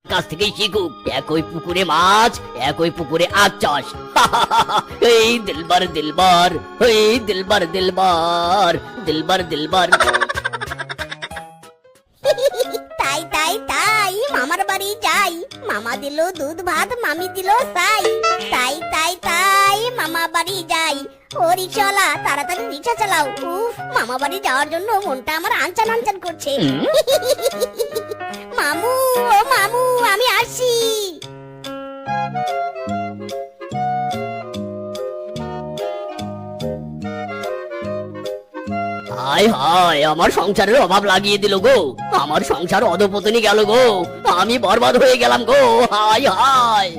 কাছ থেকেই শিখুক। একই পুকুরে মাছ, একই পুকুরে আখ চাষ। এই দিলবার দিলবার, এই দিলবার দিলবার, দিলবার দিলবার। তাই তাই তাই মামার বাড়ি যাই, মামা দিল দুধ ভাত, মামি দিল ছাই। তাই তাই তাই মামা বাড়ি যাই। ও রিক্সাওয়ালা, তাড়াতাড়ি রিক্সা চালাও। উফ, মামা বাড়ি যাওয়ার জন্য মনটা আমার আনচান আনচান করছে। মামু, ও মামু, আমি আসছি। হায় হায়, আমার সংসারের অভাব লাগিয়ে দিল গো। আমার সংসার অধপতনে গেল গো। আমি বরবাদ হয়ে গেলাম গো। হায় হায়।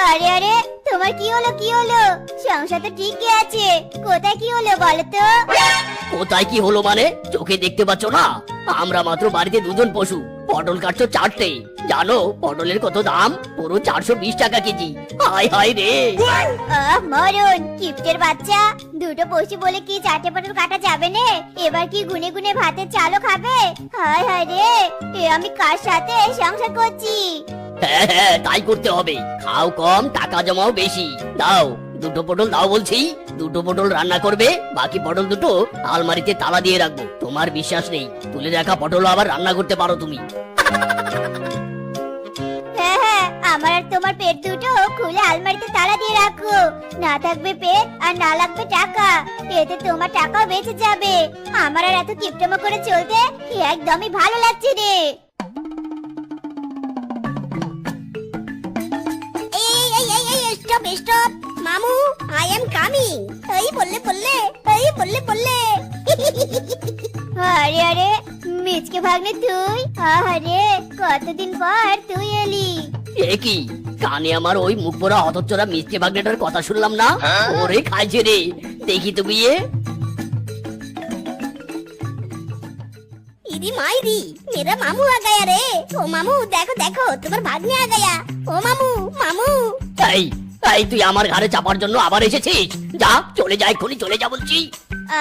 আরে আরে, তোমার কি হলো কি হলো? সংসার তো ঠিকই আছে, কোথায় কি হলো বলো তো? কোথায় কি হলো মানে? চোখে দেখতে পাচ্ছ না? আমরা মাত্র বাড়িতে দুজন পশু। পটল কাটছো 4টে। জানো পটলের কত দাম? পুরো 420 টাকা কেজি। হায় হায় রে। মরণ কিপ্টের বাচ্চা, দুটো পশু বলে কি 4টে পটল কাটা যাবে না? এবার কি গুনে গুনে ভাতের চালও খাবে? হায় হায় রে, এ আমি কার সাথে সংসার করছি? হ্যাঁ হ্যাঁ, তাই করতে হবে। খাও কম, টাকা জমাও বেশি। দাও, দুটো পটল দাও বলছি। দুটো পটল রান্না করবে, বাকি পটল দুটো আলমারিতে তালা দিয়ে রাখবো। তোমার বিশ্বাস নেই, তুলে রাখা পটল আবার রান্না করতে পারো তুমি। হ্যাঁ হ্যাঁ, আমার আর তোমার পেট দুটো খুলে আলমারিতে তালা দিয়ে রাখো। না থাকবে পেট আর না লাগবে টাকা, এতে তোমার টাকাও বেঁচে যাবে। আমার আর এত কিপটামো করে চলতে একদমই ভালো লাগছে রে। স্টপ স্টপ মামু, আই এম কামিং। এই বললে বললে, এই বললে বললে। আরে আরে, মিচকে ভাগ্নে তুই? আরে কতদিন পর তুই এলি। এ কি, কানে আমার ওই মুখ পোড়া হতচ্ছাড়া মিষ্টি ভাগ্নেটার কথা শুনলাম না? ওরে খাইছে রে। দেখি তো গিয়ে। इदी मायरी, मेरा मामू आ गया रे। ओ मामू, देखो देखो, तुम्हारा भाग्ने आ गया। ओ मामू, मामू। এই এই, তুই আমার ঘাড়ে চাপার জন্য আবার এসেছিস? যা, চলে যা, এক্ষুনি চলে যা বলছি।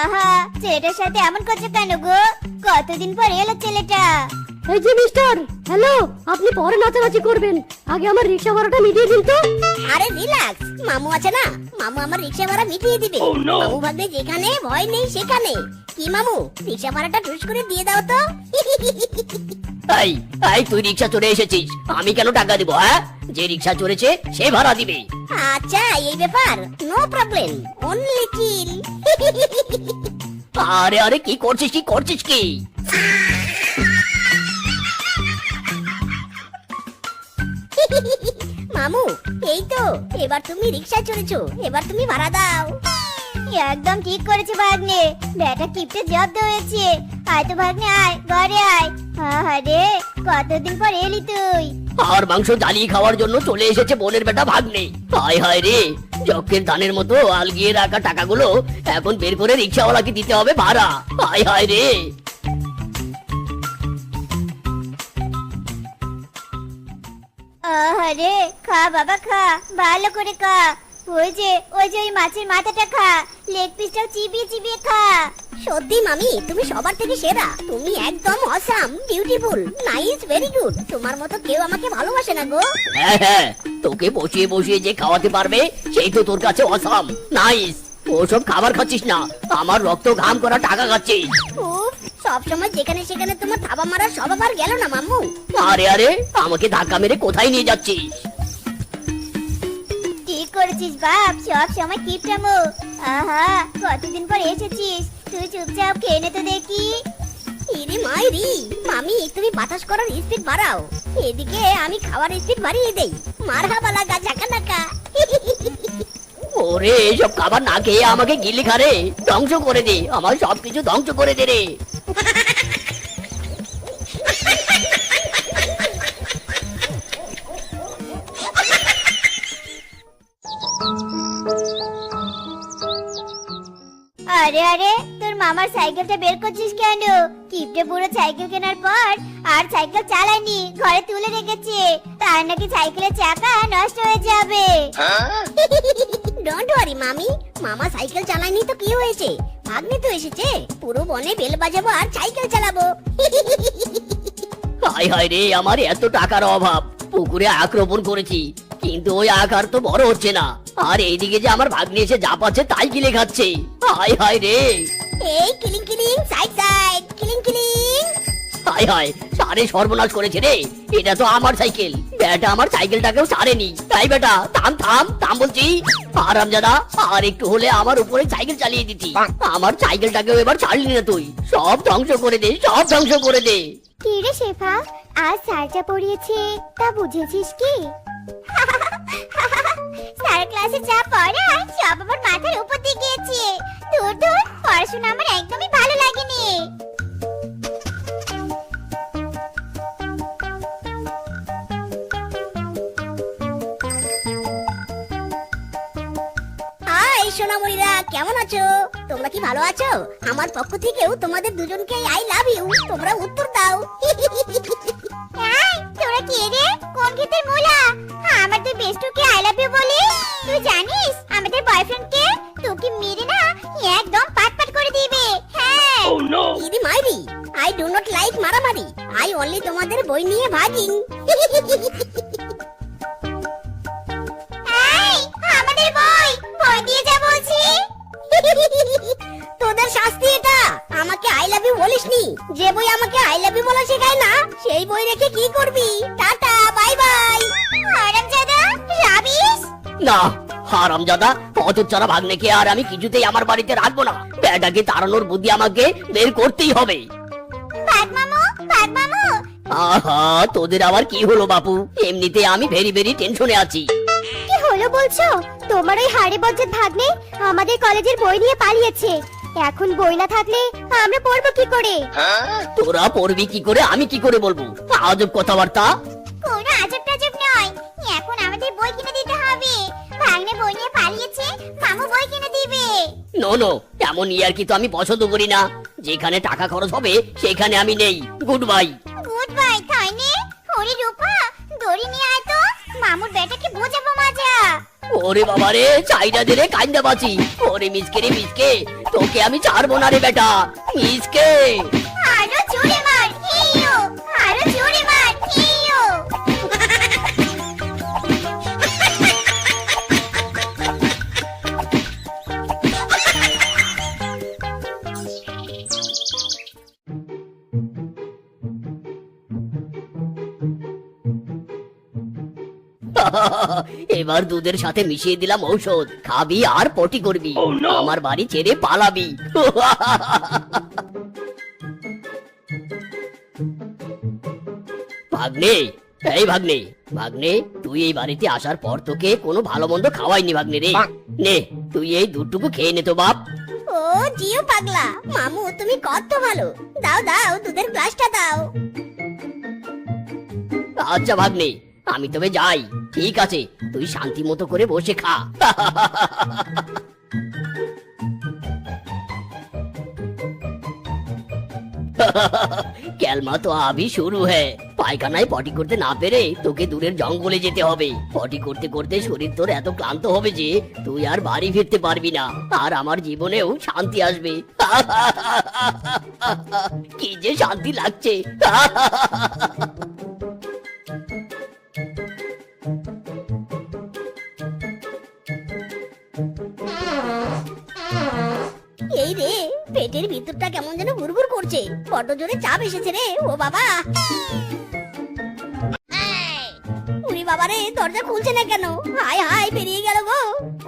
আহা, ছেলেটার সাথে এমন করছো কেন গো? কতদিন পর এলো ছেলেটা। এই যে মিস্টার, হ্যালো, আপনি পরে নাচানাচি করবেন, আগে আমার রিক্সা ভাড়াটা মিটিয়ে দিন তো। আরে রিল্যাক্স, মামু আছে না, মামু আমার রিক্সা ভাড়া মিটিয়ে দিবে। মামু ভাগ্নে যেখানে ভয় নেই সেখানে। কি মামু, রিক্সা ভাড়াটা টুস করে দিয়ে দাও তো। এই এই, তুই রিক্সা চড়ে এসেছিস, আমি কেন টাকা দিব? হ্যাঁ, যে রিক্সা চড়েছে সে ভাড়া দিবে। আচ্ছা এই ব্যাপার, নো প্রবলেম, অনলি চিল। আরে আরে, কি করছিস কি করছিস কি? মামু, এই তো এবার তুমি রিক্সা চড়েছো, এবার তুমি ভাড়া দাও। একদম ঠিক করেছে ভাগ্নে, বেটা কিপটে জব্দ হয়েছে। আয় তো ভাগ্নে, আয় ঘরে আয়। আরে কতদিন পর এলি তুই। আর মাংস জ্বালিয়ে খাওয়ার জন্য চলে এসেছে বোনের বেটা ভাগ্নে। হায় হায় রে, যক্ষের দানের মতো আলগিয়ে রাখা টাকাগুলো এখন বের করে রিক্সাওয়ালাকে দিতে হবে ভাড়া। হায় হায় রে। আরে খা বাবা খা, ভালো করে খা। ওই যে ওই যে ওই মাছের মাথাটা খা, লেগ পিসটাও চিবিয়ে চিবিয়ে খা। সত্যি মামি, তুমি সবার থেকে সেরা। তুমি একদম awesome, beautiful, nice, very good. তোমার মতো কেউ আমাকে ভালোবাসে না গো। হ্যাঁ হ্যাঁ, তোকে বসিয়ে বসিয়ে যে খাওয়াতে পারবে সেই তো তোর কাছে অসাম, নাইস। ওসব খাবার খাচ্ছিস না, আমার রক্ত ঘাম করা টাকা খাচ্ছিস। উফ, সব সময় যেখানে সেখানে তোমার থাবা মারার স্বভাব আর গেল না মাম্মু। আরে আরে, আমাকে ধাক্কা মেরে কোথায় নিয়ে যাচ্ছিস? ঠিক করেছিস বাপ, সব সময় কিপটামো। আহা, কতদিন পর এসেছিস, তুই চুপচাপ খেয়ে নে তো দেখি। ইরে মাইরি, মামি তুমি বাতাস করার স্পিড বাড়াও, এদিকে আমি খাওয়ার স্পিড বাড়িয়ে দেই। মারহাবা লাগা ঝাকানাকা। ওরে, এসব খাবার না খেয়ে আমাকে গিলি খারে ধ্বংস করে দে, আমার সবকিছু ধ্বংস করে দে রে। আরে আরে, তোর মামার সাইকেলটা বের করছিস কেন? কিপটে বুড়ো সাইকেল কেনার পর আর সাইকেল চালায়নি, ঘরে তুলে রেখেছে। তার নাকি সাইকেলের চাকা নষ্ট হয়ে যাবে। ডোন্ট ওয়ারি মামি, মামা সাইকেল চালায়নি তো কি হয়েছে? ভাগ্নে তো এসেছে, পুরো বনে বেল বাজাবো আর সাইকেল চালাবো। হায় হায় রে, আমার এত টাকার অভাব, পুকুরে আখ রোপণ করেছি, কিন্তু ওই আখ আর তো বড় হচ্ছে না। আর এইদিকে যে আমার ভাগ্নি এসে যা পাচ্ছে তাই গিলে খাচ্ছে। হায় হায় রে, এই killing killing side side killing killing. হায় হায়, সারে সর্বনাশ করেছে রে। এটা তো আমার সাইকেল, বেটা আমার সাইকেলটাকেও সারেনি। তাই বেটা, থাম থাম থাম বলছি। হারামজাদা, আর একটু হলে আমার উপরে সাইকেল চালিয়ে দিতি। আমার সাইকেলটাকেও এবার ছাড়লি না তুই। সব ধ্বংস করে দে, সব ধ্বংস করে দে। কি রে শেফা, আজ স্যারটা পড়িয়েছে তা বুঝেছিস কি? স্যার ক্লাসে যা পড়ায় সব আমার মাথার উপর দিয়ে গিয়েছে। তোর পড়াশোনা আমার একদমই ভালো লাগেনি। হাই সোনামণিরা, কেমন আছো? তোমরা কি ভালো আছো? আমার পক্ষ থেকেও তোমাদের দুজনকে আই লাভ ইউ। তোমরা উত্তর দাও। তোরা কে রে? কোন ক্ষেতের মূলা? আমাদের বেস্টুকে আই লাভ ইউ বলিস? তুই জানিস আমাদের বয়ফ্রেন্ডকে তোকে মেরে না একদম পাট করে দিবে। হ্যাঁ, ইদি মাইরি, আই ডু নট লাইক মারামারি। আই অনলি তোমাদের বই নিয়ে ভাগিং। আমাদের বই দিয়ে যা বলছি। তোদের শাস্তি এটা। আমাকে আই লাভ ইউ বলিসনি। যে বই আমাকে আই লাভ ইউ বলা শেখায় না, সেই বই রেখে কি করবি? Tata, bye bye. হারামজাদা, রাবিশ। না হারামজাদা, পথচারা ভাগ্নেকে আর আমি কিছুতেই আমার বাড়িতে রাখবো না। বেটাকে তাড়ানোর বুদ্ধি আমাকে বের করতেই হবে। বাদ মামু, বাদ মামু। আহা, তোদের আবার কি হলো বাপু? এমনিতে আমি ভেরি ভেরি টেনশনে আছি। কি হলো বলছো? তোমার ওই হাড়ে বজ্জাত ভাগ্নে আমাদের কলেজের বই নিয়ে পালিয়েছে। এখন বই না থাকলে আমরা পড়বো কি করে? তোরা পড়বি কি করে, আমি কি করে বলবো? আজব কথাবার্তা। কোনো আজব টাজব নয়, এখন আমাদের বই কিনে দিতে হবে। ভাগ্নে বই নিয়ে পালিয়েছে, মামু বই কিনে দিবে। নো নো, এমন ইয়ার কি তো আমি পছন্দ করি না। যেখানে টাকা খরচ হবে সেখানে আমি নেই। Good bye. গুড বাই থাইনে। ওরে রূপা, দড়ি নিয়ে আয় তো, মামুর বেটাকে বোঝাবো মজা। ওরে বাবা রে, চাইনা দিলে কাইন্দা বাঁচি। ওরে মিসকে রে মিসকে, তোকে আমি ছাড়বো না রে বেটা। মিসকে, আরো জোরে মার, হিও, আরো জোরে মার, হিও। এবার দুধের সাথে মিশিয়ে দিলাম ঔষধ। খাবি আর পটি করবি, আমার বাড়ি ছেড়ে পালাবি। ভাগ্নে, এই ভাগ্নে, ভাগ্নে, তুই এই বাড়িতে আসার পর তোকে কোনো ভালো মন্দ খাওয়াইনি ভাগ্নে রে। নে, তুই এই দুধটুকু খেয়ে নে তো বাপ। ও জিও পাগলা, মামু তুমি কত ভালো। দাও দাও, দুধের গ্লাসটা দাও। আচ্ছা ভাগ্নে, আমি তবে যাই। ঠিক আছে, তুই শান্তি মতো করে বসে খা। ক্যালমা তো আবি শুরু হ্যায়। পায়খানায় পটি করতে না পেরে তোকে দূরের জঙ্গলে যেতে হবে। পটি করতে করতে শরীর তোর এত ক্লান্ত হবে যে তুই আর বাড়ি ফিরতে পারবি না। আর আমার জীবনেও শান্তি আসবে। কি যে শান্তি লাগছে। এই রে, পেটের ভিতরটা কেমন যেন গুড়গুড় করছে। বড্ড জোরে চাপ এসেছে রে। ও বাবা, উরি বাবা রে, দরজা খুলছে না কেন? হাই হাই, বেরিয়ে গেল গো।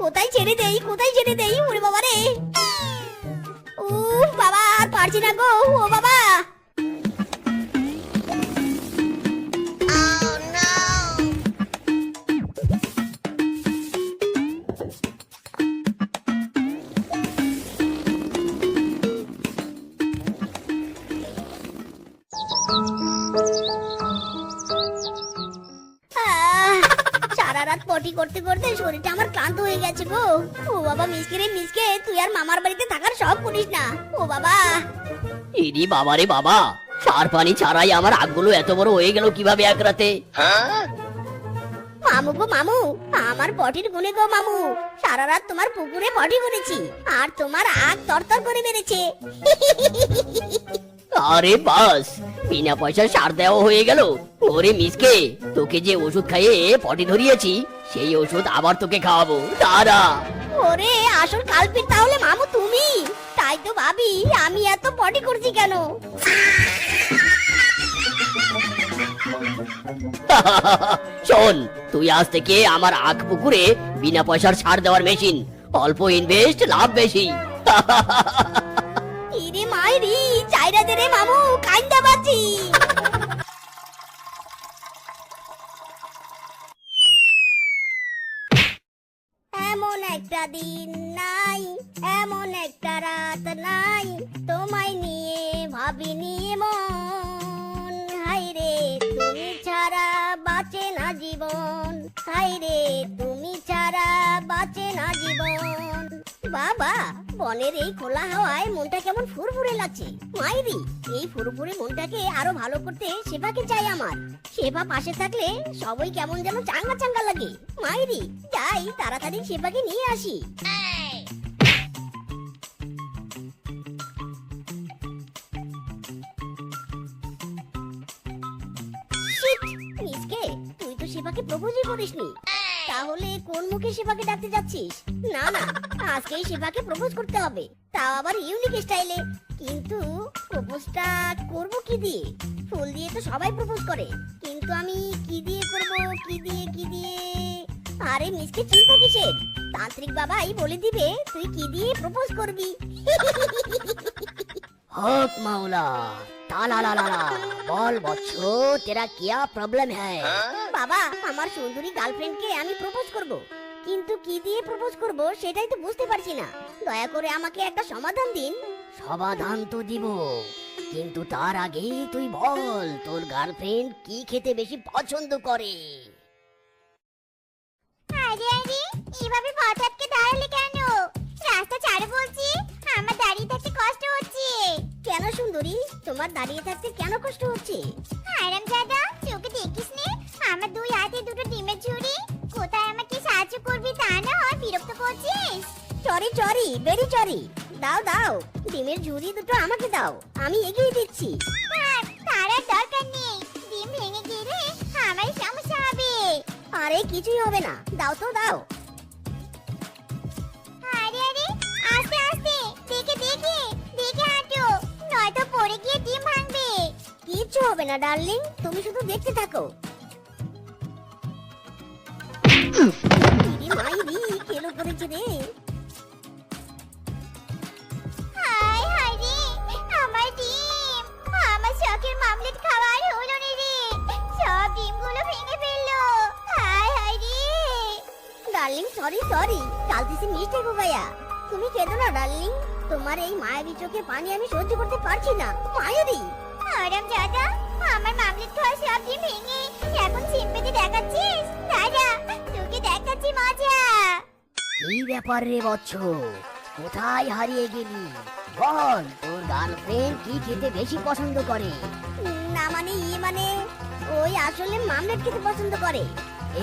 কোথায় ছেড়ে দেই, কোথায় ছেড়ে দেই? উরি বাবা রে, উফ বাবা, আর পারছি না গো। ও বাবা, সারা রাত পটি করতে করতে শরীরটা আমার ক্লান্ত হয়ে গেছে গো। ও বাবা, মিসকে রে মিসকে, তুই আর মামার বাড়িতে থাকার সব করিস না। ও বাবা, ইরি বাবা রে বাবা, সার পানি ছাড়াই আমার আগগুলো এত বড় হয়ে গেল কিভাবে এক রাতে? মামু গো মামু, আমার পটির গুনে গো মামু। সারা রাত তোমার পুকুরে পটি করেছি, আর তোমার আগ তরতর করে বেড়েছে। আরে বাস, বিনা পয়সার সার দেওয়া হয়ে গেল। ওরে মিসকে, তোকে যে ওষুধ খাইয়ে পটি ধরিয়েছি সেই ওষুধ আবার তোকে খাওয়াবো, দাঁড়া। ওরে আসল কালপিট তাহলে মামু তুমি। তাই তো ভাবি আমি এত পটি করছি কেন। শোন, তুই আজ থেকে আমার আখ পুকুরে বিনা পয়সার সার দেওয়ার মেশিন, অল্প ইনভেস্ট লাভ বেশি। ইরে মাইরি চাইরা দে রে মামু, কাইন্দা বাঁচি। এমন একটা দিন নাই, এমন একটা রাত নাই, তোমায় নিয়ে ভাবিনি মন। হাইরে তুমি ছাড়া বাঁচে না জীবন, হাইরে তুমি ছাড়া বাঁচে না জীবন। বাবা, বনের এই খোলা হাওয়ায় মনটা কেমন ফুরফুরে লাগছে। মাইরি, এই ফুরফুরে মনটাকে আরো ভালো করতে সেবাকে চাই আমার। সেবা পাশে থাকলে সবাই কেমন যেন চাঙ্গা চাঙ্গা লাগে। মাইরি, যাই তাড়াতাড়ি সেবাকে নিয়ে আসি। Shit! মিসকে, তুই তো সেবাকে প্রপোজই করিসনি। তাহলে কোন মুখে সেবাকে ডাকতে যাচ্ছিস? না না, আজকেই সেবাকে প্রপোজ করতে হবে, তাও আবার ইউনিক স্টাইলে। কিন্তু প্রপোজটা করব কি দিয়ে? ফুল দিয়ে তো সবাই প্রপোজ করে, কিন্তু আমি কি দিয়ে করব? কি দিয়ে? আরে মিসকে, চিন্তা কিসের? তান্ত্রিক বাবাই বলে দিবে তুই কি দিয়ে প্রপোজ করবি। হক মাওলা, তালা লা লা লা, বল বৎস, তেরা কিয়া প্রবলেম হ্যায়? বাবা, আমার সুন্দরী গার্লফ্রেন্ডকে আমি প্রপোজ করব, কিন্তু কি দিয়ে প্রপোজ করব সেটাই তো বুঝতে পারছি না। দয়া করে আমাকে একটা সমাধান দিন। সমাধান তো দিব, কিন্তু তার আগে তুই বল তোর গার্লফ্রেন্ড কি খেতে বেশি পছন্দ করে। আরে আরে, এভাবে পথ আটকে দাঁড়ালে কেন? রাস্তা ছাড়ো বলছি, আমার দাঁড়িয়ে থাকতে কষ্ট হচ্ছে। কেন সুন্দরী, তোমার দাঁড়িয়ে থাকতে কেন কষ্ট হচ্ছে? আরাম দাদা, চোখে দেখিস নে আমার দুই হাতে দুটো ডিমের ঝুড়ি। কোথায় আমাকে সাহায্য করবি তা না হয় বিরক্ত করছিস। চরি ভেরি চরি। দাও দাও, ডিমের ঝুড়ি দুটো আমাকে দাও, আমি এগিয়ে দিচ্ছি। তার আর দরকার নেই, ডিম ভেঙে গেলে আমার সমস্যা হবে। আরে কিছুই হবে না, দাও তো দাও। আরে আরে, আস্তে আস্তে, দেখে হাঁটো, নয়তো পড়ে গিয়ে ডিম ভাঙবে। কিচ্ছু হবে না ডার্লিং, তুমি শুধু দেখতে থাকো। দিদি মাইরি কেলো করেছে রে। হাই হাই রে, আমার ডিম, আমার শখের মামলেট খাওয়ার হলো না রে, সব ডিমগুলো ভেঙে ফেললো। হাই হাই রে। ডার্লিং সরি, কালতিসি মিস্টেক হো গয়া। তুমি কেঁদো না ডার্লিং, তোমার এই মায়াবী চোখে পানি আমি সহ্য করতে পারছি না। মায়াবী আরাম দাদা, আমার মামলেট খাওয়া সব ডিম ভেঙে এখন সিম্পেতে দেখাচ্ছিস? দাদা, তোকে দেখাচ্ছি মজা। কি ব্যাপার রে বৎস, কোথায় হারিয়ে গেলি? বল তোর গার্লফ্রেন্ড কি খেতে বেশি পছন্দ করে? না মানে ওই আসলে মামলেট খেতে পছন্দ করে।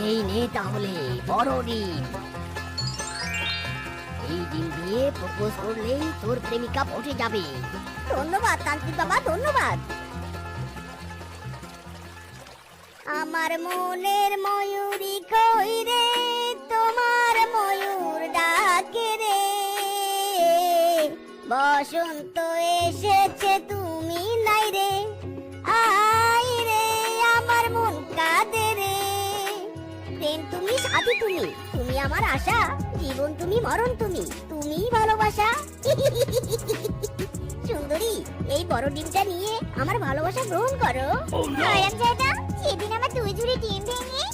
এই নে তাহলে বড় ডিম, এই ডিম দিয়ে প্রপোজ করলেই তোর প্রেমিকা পৌঁছে যাবে। ধন্যবাদ তান্ত্রিক বাবা, ধন্যবাদ। আমার মনের ময়ূরী কই রে, তোমার ময়ূর ডাকে রে, বসন্ত এসেছে তুমি নাই রে, আই রে আমার মন কাঁদে রে। প্রেম তুমি, সাথী তুমি, তুমি আমার আশা, জীবন তুমি, মরণ তুমি, তুমিই ভালোবাসা। সুন্দরী, এই বড় ডিমটা নিয়ে আমার ভালোবাসা গ্রহণ করো। আরাম দাদা, সেদিন আমার দুই ঝুড়ি ডিম ভেঙে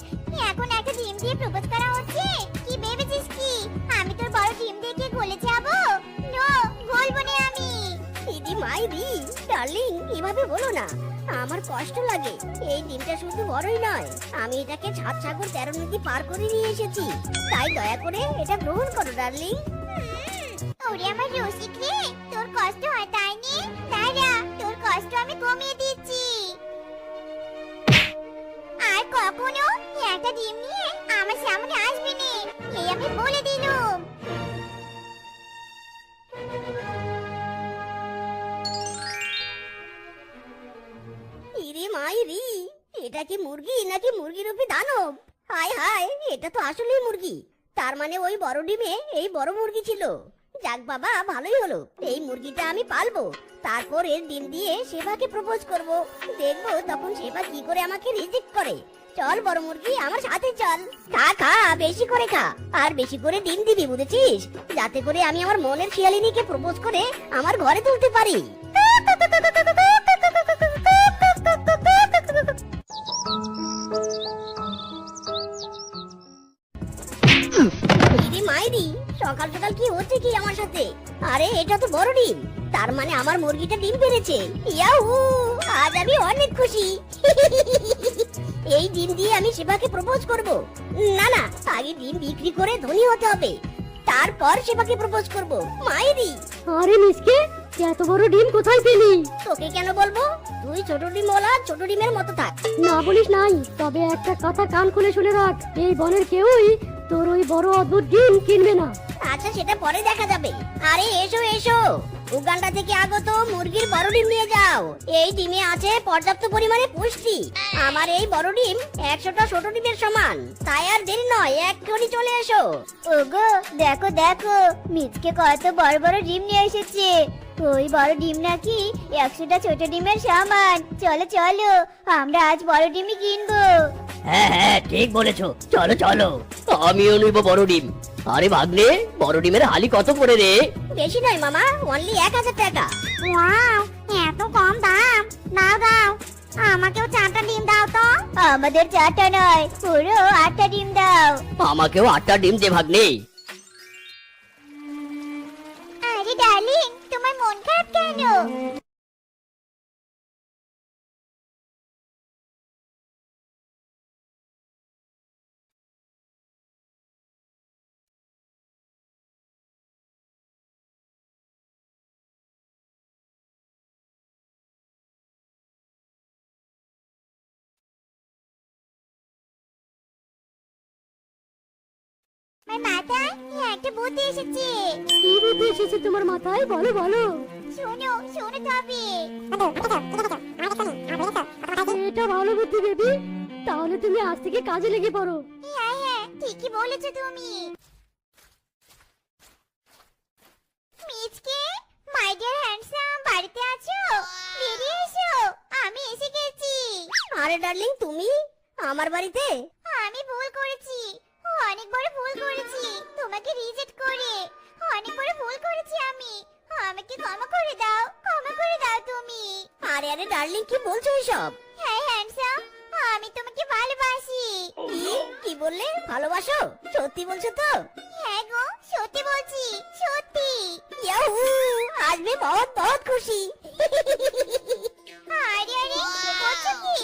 এখন একটা ডিম দিয়ে প্রপোজ করা হচ্ছে। কি ভেবেছিস কি আমি তোর বড় ডিম দেখে গলে যাবো? নো, বলবো না আমি। দিদি মাইরি ডার্লিং, এভাবে বলো না, আমার কষ্ট লাগে। এই ডিমটা শুধু বড়ই নয়, আমি এটাকে ছাদ সাগর 13 নদী পার করে নিয়ে এসেছি, তাই দয়া করে এটা গ্রহণ করো ডার্লিং। ওরে আমার রসিক রে, তোর কষ্ট হয় তাই নি? দাঁড়া, তোর কষ্ট আমি কমিয়ে দিচ্ছি। আর কখনো একটা ডিম নিয়ে আমার সামনে আসবি না, এই আমি বলে দিলুম। মাইরি, এটা কি মুরগি নাকি মুরগিরূপী দানব? হায় হায়, এটা তো আসলেই মুরগি। তার মানে ওই বড় ডিমে এই বড় মুরগি ছিল। যাক বাবা, ভালোই হলো। এই মুরগিটা আমি পালবো, তারপর এর ডিম দিয়ে সেবাকে প্রপোজ করব। দেখবো তখন সেবা কি করে আমাকে রিজেক্ট করে। চল বড় মুরগি, আমার সাথে চল। খা খা, বেশি করে খা, আর বেশি করে ডিম দিবি, বুঝেছিস? যাতে করে আমি আমার মনের শিয়ালিনীকে প্রপোজ করে আমার ঘরে তুলতে পারি। ইরি মাইরি, সকাল সকাল কি হচ্ছে কি আমার সাথে? আরে এটা তো বড় ডিম, তার মানে আমার মুরগিটা ডিম পেড়েছে। ইয়াহু, আজ আমি অনেক খুশি। এই ডিম দিয়ে আমি সেবাকে প্রপোজ করব। না না, আগে ডিম বিক্রি করে ধনী হতে হবে, তারপর সেবাকে প্রপোজ করব। মাইরি, আরে মিসকে, এত বড় ডিম কোথায় পেলি? তোকে কেন বলবো? তুই ছোট ডিম ওলা ছোট ডিমের মতো থাক। না বলিস নাই, তবে একটা কথা কান খুলে শুনে রাখ, এই বনের কেউই তোর ওই বড় অদ্ভুত ডিম কিনবে না। আচ্ছা, সেটা পরে দেখা যাবে। আরে এসো এসো, উগান্ডা থেকে আগত মুরগির বড় ডিম নিয়ে যাও। এই ডিমে আছে পর্যাপ্ত পরিমাণে পুষ্টি। আমার এই বড় ডিম 100টা ছোট ডিমের সমান। তাই আর দেরি নয়, এক্ষুনি চলে এসো। ওগো দেখো দেখো, মিচকে কত বড় বড় ডিম নিয়ে এসেছে। ওই বড় ডিম নাকি 100টা ছোট ডিমের সমান। চলো চলো, আমরা আজ বড় ডিমই কিনবো। হ্যাঁ হ্যাঁ, ঠিক বলেছো, চলো চলো। আমিও নিব বড় ডিম। আরে ভাগ্নে, বড় ডিমের হালি কত করে রে? বেশি নয় মামা, অনলি 1000 টাকা। ওয়াও, এত কম দাম! দাও দাও, আমাকেও 4টা ডিম দাও তো। আমাদের 4টা নয়, পুরো 8টা ডিম দাও। আমাকেও 8টা ডিম দে ভাগ্নে। আরে ডার্লিং, তোমার মন খারাপ কেন? আমার মাথায় একটা বুদ্ধি এসেছে। কি বুদ্ধি এসেছে তোমার মাথায়? বলো বলো। শোনো শোনো তবে। এটা ভালো বুদ্ধি বেবি, তাহলে তুমি আজ থেকে কাজে লেগে পড়ো। হ্যাঁ হ্যাঁ, ঠিকই বলেছো তুমি। মিচকে, মাই ডিয়ার হ্যান্ডসাম, বাড়িতে আছো? বেরিয়ে এসো, আমি এসে গেছি। আরে ডার্লিং, তুমি আমার বাড়িতে? আমি ভুল করেছি, অনেক বড় ভুল করেছি তোমাকে রিজেক্ট করে। অনেক বড় ভুল করেছি আমি, আমাকে ক্ষমা করে দাও, ক্ষমা করে দাও তুমি। আরে আরে ডার্লিং, কি বলছো এসব? হ্যাঁ হ্যান্ডসাম, আমি তোমাকে ভালোবাসি। কি বললে? ভালোবাসো? সত্যি বলছো তো? হ্যাঁ গো, সত্যি বলছি, সত্যি। ইয়াহু, আজ আমি বহুত বহুত খুশি। আরে আরে, কি করছো কি?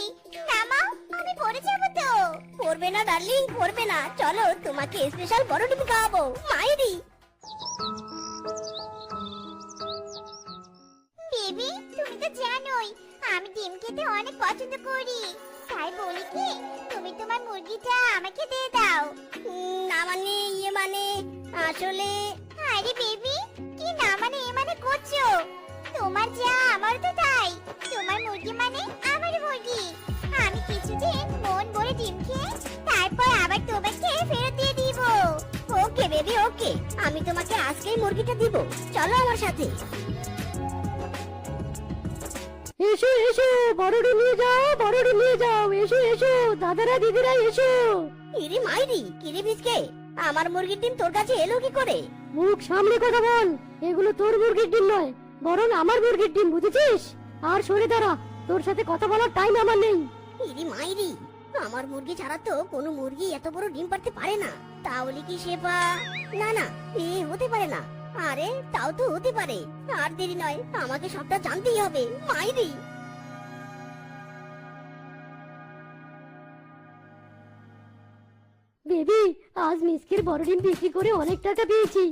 নামাও, আমি পড়ে যাবো তো। পড়বে না ডার্লিং, পড়বে না। চলো, তোমাকে স্পেশাল বড় ডিম খাওয়াবো। মাইরি। বেবি, তুমি তো জানোই আমি ডিম খেতে অনেক পছন্দ করি। তাই বলি কি, তুমি তোমার মুরগিটা আমাকে দিয়ে দাও। না মানে, ইয়ে মানে, আসলে। আরে বেবি, কি না মানে এ মানে করছো? তোমার যা আমার তো তাই। তোমার মুরগি মানে আমার মুরগি। আমি কিছুদিন মন ভরে ডিম খেয়ে তারপর আবার তোমাকে ফেরত দিয়ে দিব। ওকে বেবি, ওকে। আমি তোমাকে আজকেই মুরগিটা দিব। চলো আমার সাথে। এসো এসো, বড় ডিম নিয়ে যাও, বড় ডিম নিয়ে যাও। এসো এসো দাদারা দিদিরা, এসো। ইরি মাইরি, কিরে বিচকে, আমার মুরগির ডিম তোর কাছে এলো কি করে? মুখ সামনে কথা বল, এগুলো তোর মুরগির ডিম নয়, বরং আমার মুরগির ডিম, বুঝেছিস? আর সরে দাঁড়া, তোর সাথে কথা বলার টাইম আমার নেই। ইরি মাইরি, আমার মুরগি ছাড়া তো কোনো মুরগি এত বড় ডিম পারতে পারে না। তাহলে কি শেফা? না না, এ হতে পারে না। আরে তাও তো হতে পারে। আর দেরি নয়, আমাকে সবটা জানতেই হবে। মাইরি। বেবি, আজ মিসকের বড় ডিম বিক্রি করে অনেক টাকা পেয়েছি।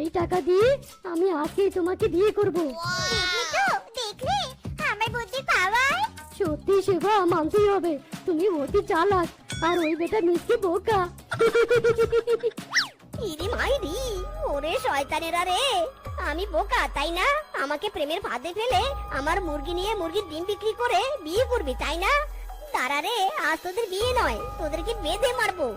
এই টাকা দিয়ে আমি আজকেই তোমাকে বিয়ে করব। দেখলে তো, দেখলে আমার বুদ্ধি পাওয়ার। সত্যি সেবা, মানতেই হবে, তুমি অতি চালাক, আর ওই বেটা মিসকে বোকা। ইরি মাইরি, ওরে শয়তানেরা রে। আমি বোকা তাই না? আমাকে প্রেমের ফাঁদে ফেলে আমার মুরগি নিয়ে মুরগির ডিম বিক্রি করে বিয়ে করবি তাই না? তারা রে, আজ তোদের বিয়ে নয়, তোদেরকে বেঁধে মারবো।